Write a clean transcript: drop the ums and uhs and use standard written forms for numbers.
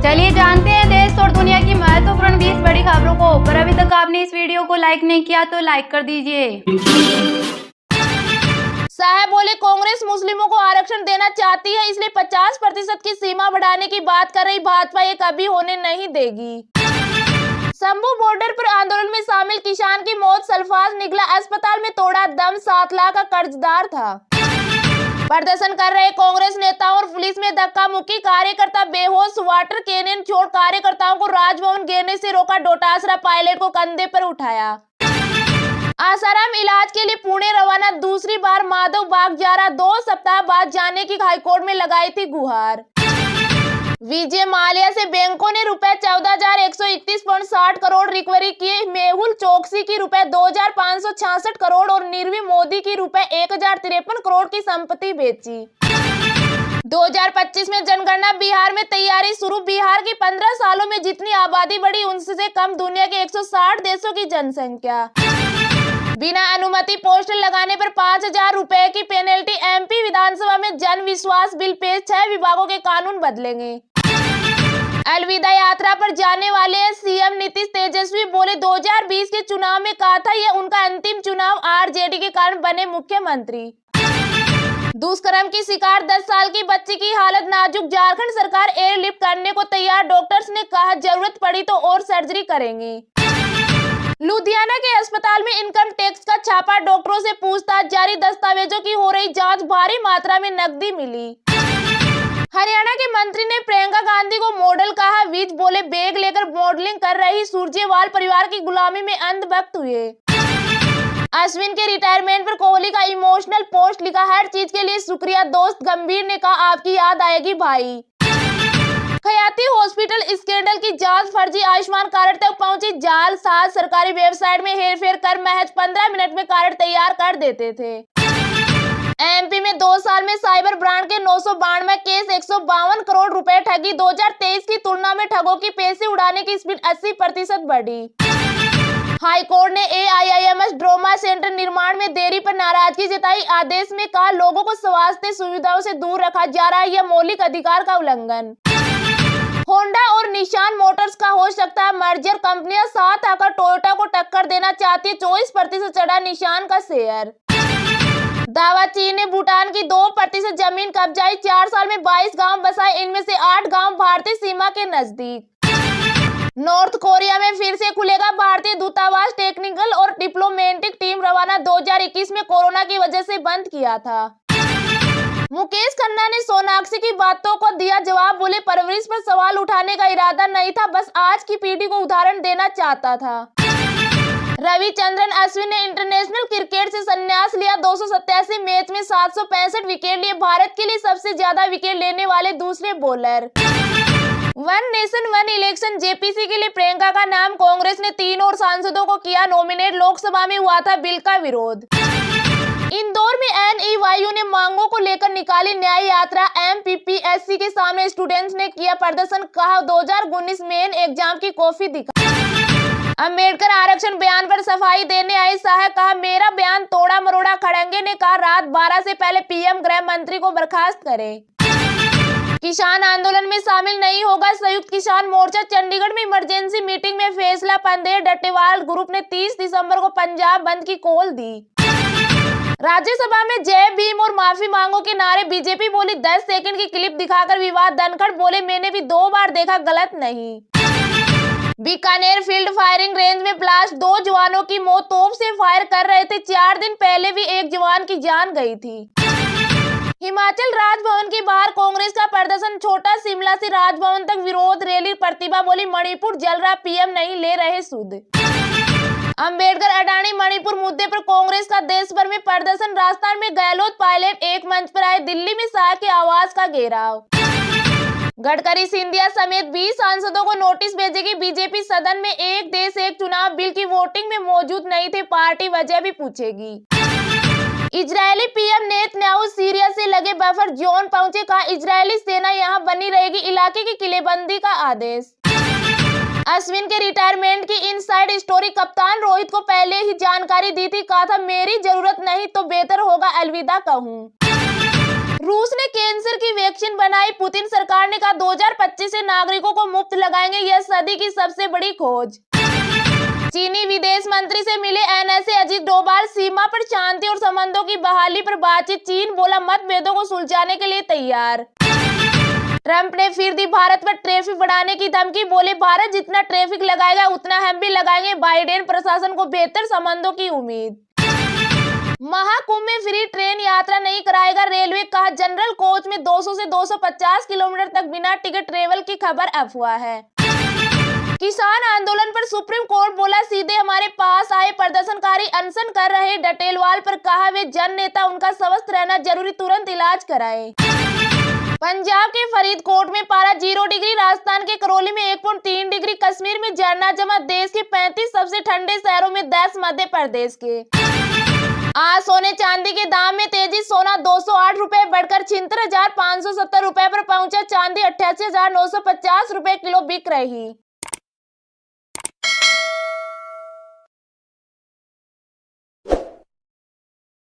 चलिए जानते हैं देश और दुनिया की महत्वपूर्ण 20 बड़ी खबरों को। पर अभी तक आपने इस वीडियो को लाइक नहीं किया तो लाइक कर दीजिए। शाह बोले कांग्रेस मुस्लिमों को आरक्षण देना चाहती है, इसलिए 50% की सीमा बढ़ाने की बात कर रही भाजपा ये कभी होने नहीं देगी। शंभू बॉर्डर पर आंदोलन में शामिल किसान की मौत, सल्फाज निकला अस्पताल में तोड़ा दम, 7 लाख का कर्जदार था। प्रदर्शन कर रहे कांग्रेस नेताओं और पुलिस में धक्का मुक्की, कार्यकर्ता बेहोश, वाटर कैनन छोड़ कार्यकर्ताओं को राजभवन गिरने से रोका, डोटासरा पायलट को कंधे पर उठाया। आसाराम इलाज के लिए पुणे रवाना, दूसरी बार माधव बाग जा रहा, 2 सप्ताह बाद जाने की हाईकोर्ट में लगाई थी गुहार। विजय माल्या से बैंकों ने रुपए 14,131.60 करोड़ रिकवरी किए, मेहुल चोकसी की रुपए 2,566 करोड़ और नीरवी मोदी की रुपए 1,053 करोड़ की संपत्ति बेची। 2025 में जनगणना बिहार में तैयारी शुरू, बिहार की 15 सालों में जितनी आबादी बढ़ी उनसे कम दुनिया के 160 देशों की जनसंख्या। बिना अनुमति पोस्टर लगाने पर 5,000 रुपए की पेनल्टी, एमपी विधानसभा में जन विश्वास बिल पेश, 6 विभागों के कानून बदलेंगे। अलविदा यात्रा पर जाने वाले सीएम नीतीश, तेजस्वी बोले 2020 के चुनाव में कहा था यह उनका अंतिम चुनाव, आरजेडी के कारण बने मुख्यमंत्री। दुष्कर्म की शिकार 10 साल की बच्ची की हालत नाजुक, झारखंड सरकार एयरलिफ्ट करने को तैयार, डॉक्टर्स ने कहा जरूरत पड़ी तो और सर्जरी करेंगे। लुधियाना के अस्पताल में इनकम टैक्स का छापा, डॉक्टरों से पूछताछ जारी, दस्तावेजों की हो रही जांच, भारी मात्रा में नकदी मिली। हरियाणा के मंत्री ने प्रियंका गांधी को मॉडल कहा, विज बोले बैग लेकर मॉडलिंग कर रही सुरजेवाल परिवार की गुलामी में अंधभक्त हुए। अश्विन के रिटायरमेंट पर कोहली का इमोशनल पोस्ट लिखा, हर चीज के लिए शुक्रिया दोस्त, गंभीर ने कहा आपकी याद आएगी भाई। खयाती हॉस्पिटल स्कैंडल की जांच, फर्जी आयुष्मान कार्ड तक पहुंची जाल साज, सरकारी वेबसाइट में हेरफेर कर महज 15 मिनट में कार्ड तैयार कर देते थे। एमपी में 2 साल में साइबर ब्रांड के 992 केस, 152 करोड़ रुपए ठगी, 2023 की तुलना में ठगों की पैसे उड़ाने की स्पीड 80% बढ़ी। हाईकोर्ट ने एआईआईएमएस ट्रॉमा सेंटर निर्माण में देरी पर नाराजगी जताई, आदेश में कहा लोगों को स्वास्थ्य सुविधाओं से दूर रखा जा रहा है, यह मौलिक अधिकार का उल्लंघन। होंडा और निशान मोटर्स का हो सकता है मर्जर, कंपनियां साथ आकर टोयोटा को टक्कर देना चाहती है, 24% चढ़ा निशान का शेयर। दावा, चीन ने भूटान की 2% जमीन कब्जाई, 4 साल में 22 गांव बसाए, इनमें से 8 गांव भारतीय सीमा के नजदीक। नॉर्थ कोरिया में फिर से खुलेगा भारतीय दूतावास, टेक्निकल और डिप्लोमेटिक टीम रवाना, 2021 में कोरोना की वजह से बंद किया था। मुकेश खन्ना ने सोनाक्षी की बातों को दिया जवाब, बोले परवरिश पर सवाल उठाने का इरादा नहीं था, बस आज की पीढ़ी को उदाहरण देना चाहता था। रविचंद्रन अश्विन ने इंटरनेशनल क्रिकेट से संन्यास लिया, 287 मैच में 765 विकेट लिए, भारत के लिए सबसे ज्यादा विकेट लेने वाले दूसरे bowler. One nation one election, JPC के लिए प्रियंका का नाम, कांग्रेस ने 3 और सांसदों को किया नॉमिनेट, लोकसभा में हुआ था बिल का विरोध। इंदौर में एनईवायू ने मांगों को लेकर निकाली न्याय यात्रा, एमपीपीएससी के सामने स्टूडेंट्स ने किया प्रदर्शन, कहा 2019 मेन एग्जाम की कॉपी दिखा। अंबेडकर आरक्षण बयान पर सफाई देने आए शाह, कहा मेरा बयान तोड़ा मरोड़ा, खड़गे ने कहा रात 12 से पहले पीएम गृह मंत्री को बर्खास्त करें। किसान आंदोलन में शामिल नहीं होगा संयुक्त किसान मोर्चा, चंडीगढ़ में इमरजेंसी मीटिंग में फैसला, पंदेर डट्टेवाल ग्रुप ने 30 दिसंबर को पंजाब बंद की कॉल दी। राज्यसभा में जय भीम और माफी मांगो के नारे, बीजेपी बोली 10 सेकंड की क्लिप दिखाकर विवाद, धनखड़ बोले मैंने भी 2 बार देखा, गलत नहीं। बीकानेर फील्ड फायरिंग रेंज में ब्लास्ट, 2 जवानों की मौत, तोप से फायर कर रहे थे, 4 दिन पहले भी एक जवान की जान गई थी। हिमाचल राजभवन के बाहर कांग्रेस का प्रदर्शन, छोटा शिमला से राजभवन तक विरोध रैली, प्रतिभा बोली मणिपुर जल रहा, पीएम नहीं ले रहे सुध। अंबेडकर अडानी मणिपुर मुद्दे पर कांग्रेस का देश भर में प्रदर्शन, राजस्थान में गहलोत पायलट एक मंच पर आए, दिल्ली में शाह के आवास का घेराव। गडकरी सिंधिया समेत 20 सांसदों को नोटिस भेजेगी बीजेपी, सदन में एक देश एक चुनाव बिल की वोटिंग में मौजूद नहीं थे, पार्टी वजह भी पूछेगी। इजरायली पीएम नेतन्याहू सीरिया से लगे बफर जोन पहुंचे, कहा इजरायली सेना यहां बनी रहेगी, इलाके की किलेबंदी का आदेश। अश्विन के रिटायरमेंट की इनसाइड स्टोरी, कप्तान रोहित को पहले ही जानकारी दी थी, कहा था मेरी जरूरत नहीं तो बेहतर होगा अलविदा कहूं। रूस ने कैंसर की वैक्सीन बनाई, पुतिन सरकार ने कहा 2025 से नागरिकों को मुफ्त लगाएंगे, यह सदी की सबसे बड़ी खोज। चीनी विदेश मंत्री से मिले एनएसए अजीत डोभाल, सीमा पर शांति और संबंधों की बहाली पर बातचीत, चीन बोला मतभेदों को सुलझाने के लिए तैयार। ट्रंप ने फिर दी भारत पर ट्रैफिक बढ़ाने की धमकी, बोले भारत जितना ट्रैफिक लगाएगा उतना हम भी लगाएंगे, बाइडेन प्रशासन को बेहतर संबंधों की उम्मीद। महाकुंभ में फ्री ट्रेन यात्रा नहीं कराएगा रेलवे, कहा जनरल कोच में 200 से 250 किलोमीटर तक बिना टिकट ट्रेवल की खबर अफवाह है। किसान आंदोलन पर सुप्रीम कोर्ट बोला सीधे हमारे पास आए, प्रदर्शनकारी अनशन कर रहे डटेलवाल पर कहा वे जन नेता, उनका स्वस्थ रहना जरूरी, तुरंत इलाज कराए। पंजाब के फरीदकोट में पारा 0 डिग्री, राजस्थान के करौली में 1.3 डिग्री, कश्मीर में झरना जमा, देश के 35 सबसे ठंडे शहरों में 10 मध्य प्रदेश के। आज सोने चांदी के दाम में तेजी, सोना 208 रुपए बढ़कर 76,570 रुपए पर पहुंचा, चांदी 88,950 रुपए किलो बिक रही।